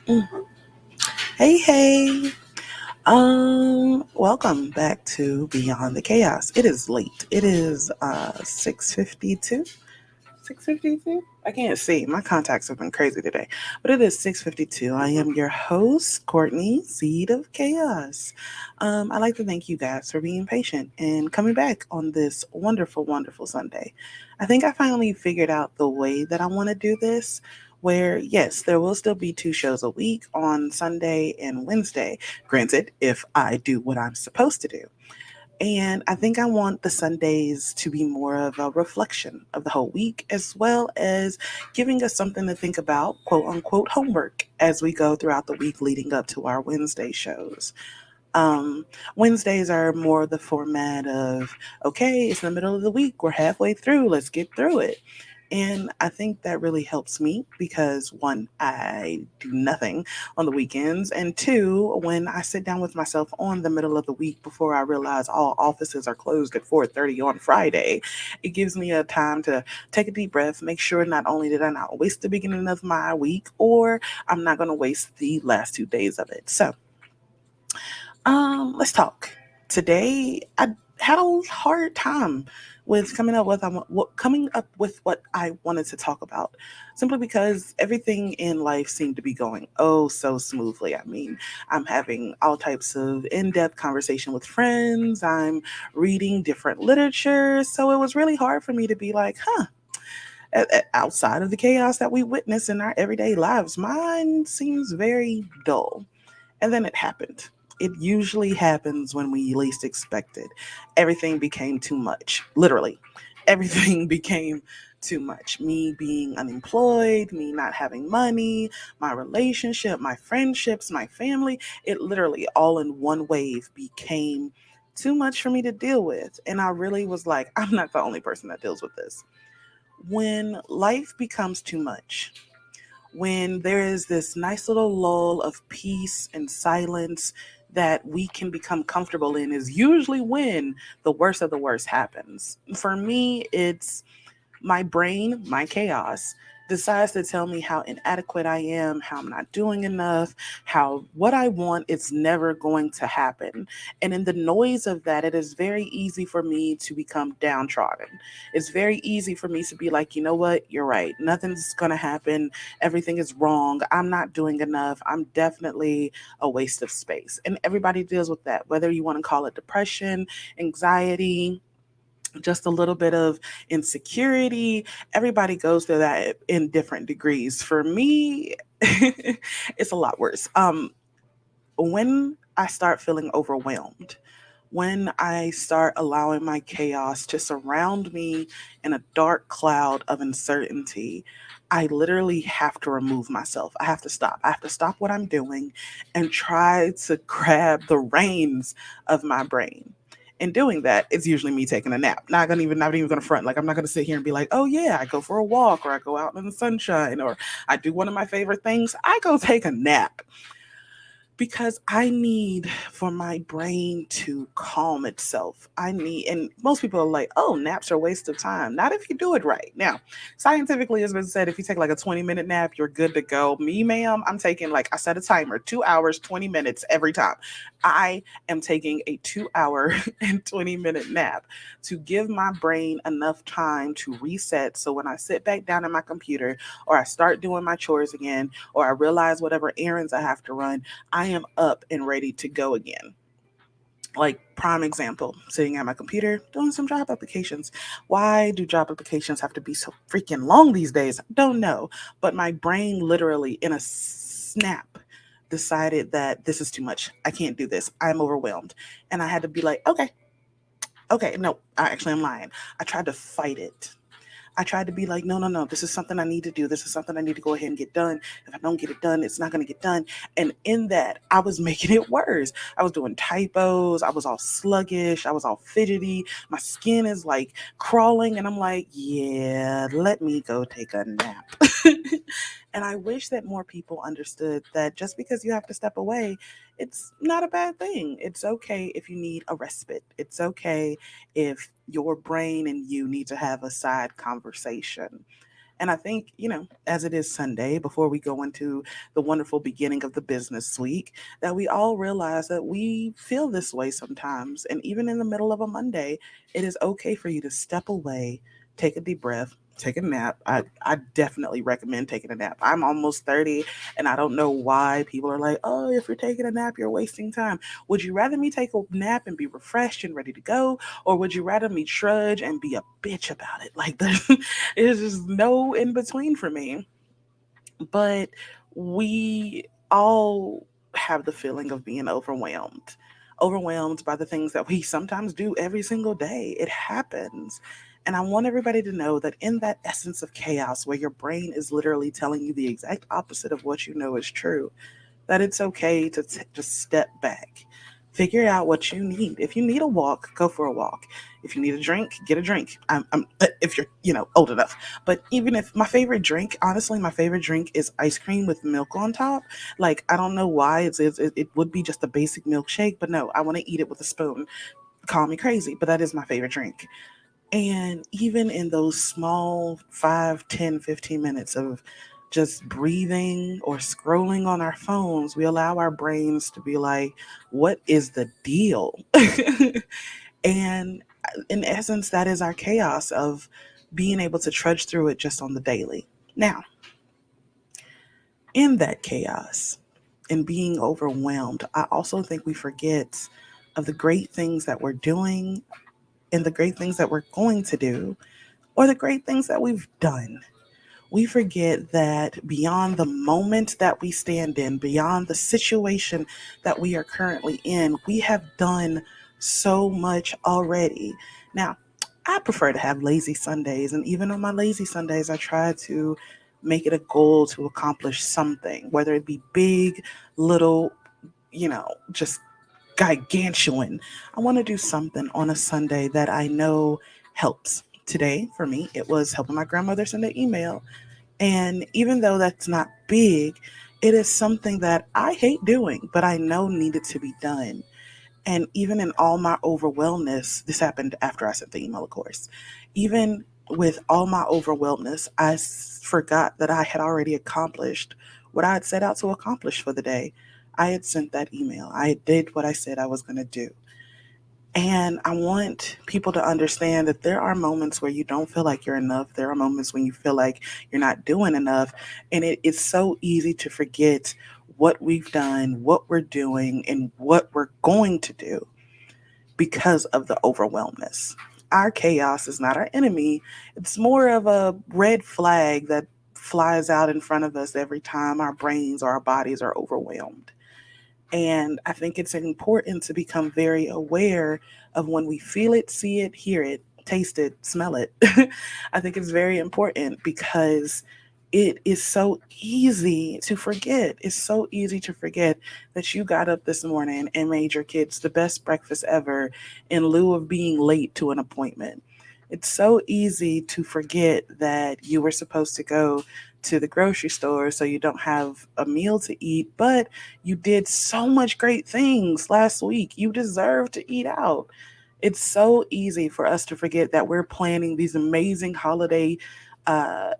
Mm. Hey. Welcome back to Beyond the Chaos. It is late. It is 6:52. 6:52? I can't see. My contacts have been crazy today. But it is 6:52. I am your host, Courtney, Seed of Chaos. I'd like to thank you guys for being patient and coming back on this wonderful, wonderful Sunday. I think I finally figured out the way that I want to do this. Where, yes, there will still be two shows a week on Sunday and Wednesday. Granted, if I do what I'm supposed to do. And I think I want the Sundays to be more of a reflection of the whole week, as well as giving us something to think about, quote unquote, homework as we go throughout the week leading up to our Wednesday shows. Um, Wednesdays are more the format of, okay, it's the middle of the week, we're halfway through, let's get through it. And I think that really helps me because one, I do nothing on the weekends. And two, when I sit down with myself on the middle of the week before I realize all offices are closed at 4:30 on Friday, it gives me a time to take a deep breath, make sure not only did I not waste the beginning of my week, or I'm not going to waste the last 2 days of it. So let's talk. Today, I had a hard time with coming up with what I wanted to talk about, simply because everything in life seemed to be going oh so smoothly. I mean, I'm having all types of in-depth conversation with friends. I'm reading different literature, so it was really hard for me to be like, huh. Outside of the chaos that we witness in our everyday lives, mine seems very dull. And then it happened. It usually happens when we least expect it. Everything became too much. Literally, everything became too much. Me being unemployed, me not having money, my relationship, my friendships, my family, it literally all in one wave became too much for me to deal with. And I really was like, I'm not the only person that deals with this. When life becomes too much, when there is this nice little lull of peace and silence that we can become comfortable in, is usually when the worst of the worst happens. For me, it's my brain, my chaos, decides to tell me how inadequate I am, how I'm not doing enough, how what I want is never going to happen. And in the noise of that, it is very easy for me to become downtrodden. It's very easy for me to be like, you know what, you're right. Nothing's going to happen. Everything is wrong. I'm not doing enough. I'm definitely a waste of space. And everybody deals with that, whether you want to call it depression, anxiety, just a little bit of insecurity. Everybody goes through that in different degrees. For me, it's a lot worse. When I start feeling overwhelmed, when I start allowing my chaos to surround me in a dark cloud of uncertainty, I literally have to remove myself. I have to stop. I have to stop what I'm doing and try to grab the reins of my brain. In doing that, it's usually me taking a nap. Not even gonna front. Like, I'm not gonna sit here and be like, oh yeah, I go for a walk or I go out in the sunshine or I do one of my favorite things. I go take a nap because I need for my brain to calm itself. And most people are like, oh, naps are a waste of time. Not if you do it right. Now, scientifically, it's been said if you take like a 20-minute nap, you're good to go. Me, ma'am, I'm taking like, I set a timer, 2 hours, 20 minutes every time. I am taking a 2 hour and 20-minute nap to give my brain enough time to reset. So when I sit back down at my computer or I start doing my chores again, or I realize whatever errands I have to run, I am up and ready to go again. Like, prime example, sitting at my computer doing some job applications. Why do job applications have to be so freaking long these days? Don't know. But my brain literally in a snap decided that this is too much. I can't do this. I'm overwhelmed. And I had to be like, okay, no, I actually am lying. I tried to fight it. I tried to be like, no, no, no, this is something I need to do. This is something I need to go ahead and get done. If I don't get it done, it's not going to get done. And in that, I was making it worse. I was doing typos. I was all sluggish. I was all fidgety. My skin is like crawling. And I'm like, yeah, let me go take a nap. And I wish that more people understood that just because you have to step away, it's not a bad thing. It's okay if you need a respite. It's okay if your brain and you need to have a side conversation. And I think, as it is Sunday, before we go into the wonderful beginning of the business week, that we all realize that we feel this way sometimes. And even in the middle of a Monday, it is okay for you to step away, take a deep breath, take a nap. I definitely recommend taking a nap. I'm almost 30, and I don't know why people are like, oh, if you're taking a nap, you're wasting time. Would you rather me take a nap and be refreshed and ready to go? Or would you rather me trudge and be a bitch about it? Like, there's just no in between for me. But we all have the feeling of being overwhelmed by the things that we sometimes do every single day. It happens. And I want everybody to know that in that essence of chaos, where your brain is literally telling you the exact opposite of what you know is true, that it's okay to just step back. Figure out what you need. If you need a walk, go for a walk. If you need a drink, get a drink. If you're, old enough. But even if my favorite drink, honestly, my favorite drink is ice cream with milk on top. Like, I don't know why it would be just a basic milkshake, but no, I want to eat it with a spoon. Call me crazy, but that is my favorite drink. And even in those small 5, 10, 15 minutes of just breathing or scrolling on our phones, we allow our brains to be like, what is the deal? And in essence, that is our chaos of being able to trudge through it just on the daily. Now, in that chaos and being overwhelmed, I also think we forget of the great things that we're doing and the great things that we're going to do or the great things that we've done. We forget that beyond the moment that we stand in, beyond the situation that we are currently in, we have done so much already. Now, I prefer to have lazy Sundays, and even on my lazy Sundays, I try to make it a goal to accomplish something, whether it be big, little, just gigantuan. I want to do something on a Sunday that I know helps. Today, for me, it was helping my grandmother send an email. And even though that's not big, it is something that I hate doing, but I know needed to be done. And even in all my overwhelmness, this happened after I sent the email, of course. Even with all my overwhelmness, forgot that I had already accomplished what I had set out to accomplish for the day. I had sent that email. I did what I said I was going to do. And I want people to understand that there are moments where you don't feel like you're enough. There are moments when you feel like you're not doing enough. And it's so easy to forget what we've done, what we're doing, and what we're going to do because of the overwhelmness. Our chaos is not our enemy, it's more of a red flag that flies out in front of us every time our brains or our bodies are overwhelmed. And I think it's important to become very aware of when we feel it, see it, hear it, taste it, smell it. I think it's very important because it is so easy to forget. It's so easy to forget that you got up this morning and made your kids the best breakfast ever in lieu of being late to an appointment. It's so easy to forget that you were supposed to go to the grocery store so you don't have a meal to eat, but you did so much great things last week. You deserve to eat out. It's so easy for us to forget that we're planning these amazing uh,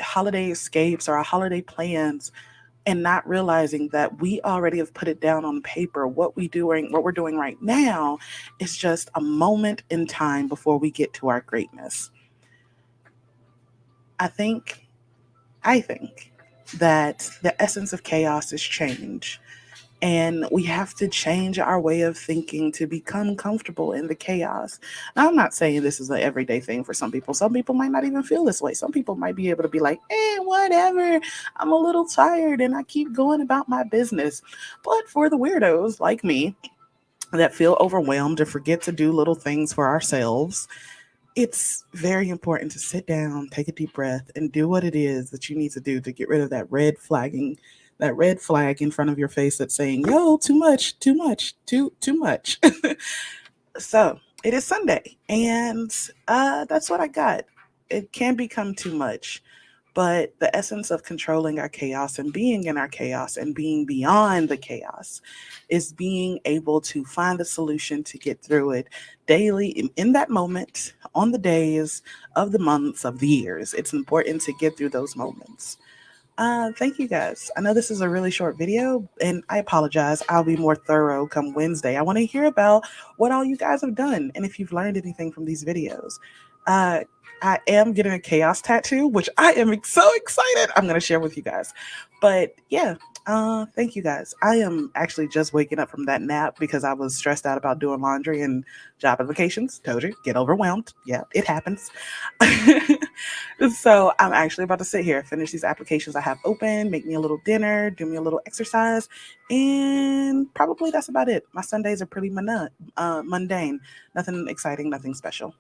holiday escapes or our holiday plans and not realizing that we already have put it down on paper. What we're doing right now is just a moment in time before we get to our greatness. I think I think that the essence of chaos is change. And we have to change our way of thinking to become comfortable in the chaos. Now, I'm not saying this is an everyday thing for some people. Some people might not even feel this way. Some people might be able to be like, whatever. I'm a little tired and I keep going about my business. But for the weirdos like me that feel overwhelmed and forget to do little things for ourselves, it's very important to sit down, take a deep breath, and do what it is that you need to do to get rid of that red flag in front of your face that's saying, yo, too much, too much, too much. So it is Sunday, and that's what I got. It can become too much, But the essence of controlling our chaos and being in our chaos and being beyond the chaos is being able to find a solution to get through it daily in that moment, on the days of the months of the years. It's important to get through those moments. Thank you guys. I know this is a really short video, and I apologize. I'll be more thorough come Wednesday. I want to hear about what all you guys have done and if you've learned anything from these videos. Uh, I am getting a chaos tattoo, which I am so excited. I'm going to share with you guys. But yeah, thank you guys. I am actually just waking up from that nap because I was stressed out about doing laundry and job applications. Told you, get overwhelmed. Yeah, it happens. So I'm actually about to sit here, finish these applications I have open, make me a little dinner, do me a little exercise, and probably that's about it. My Sundays are pretty mundane, nothing exciting, nothing special.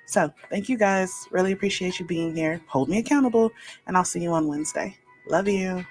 So thank you guys. Really appreciate you being here. Hold me accountable, and I'll see you on Wednesday. Love you.